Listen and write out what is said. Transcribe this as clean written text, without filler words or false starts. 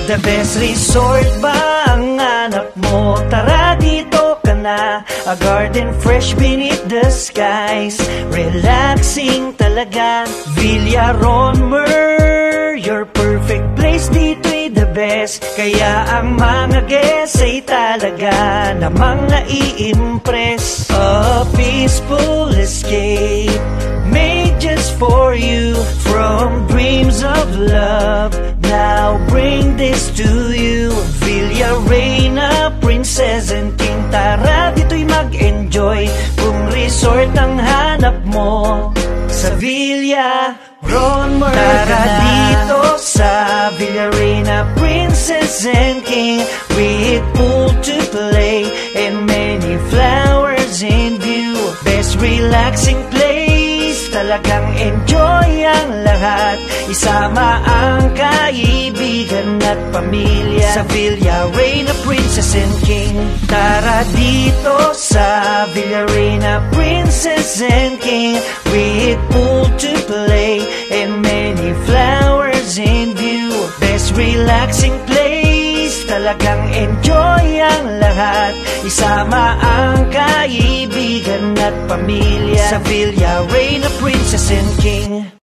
The best resort ba ang hanap mo? Tara dito ka na. A garden fresh beneath the skies, relaxing talaga. Villaronmer, your perfect place. Dito'y the best, kaya ang mga guests ay talaga namang nai-impress. A peaceful escape made just for you, from dreams of love. Now bring this to you. Villa Reina, Princess and King. Tara dito'y mag-enjoy. Kung resort ang hanap mo, sa Villaronmer. Tara dito sa Villa Reina, Princess and King. With pool to play and many flowers in view. Best relaxing place, talagang enjoy ang lahat. Isama ang kaibigan at pamilya sa Villa Reina, Princess and King. Tara dito sa Villa Reina, Princess and King. With pool to play and many flowers in view. Best relaxing place, talagang enjoy ang lahat. Isama ang kaibigan at pamilya sa Villa Reina, Princess and King.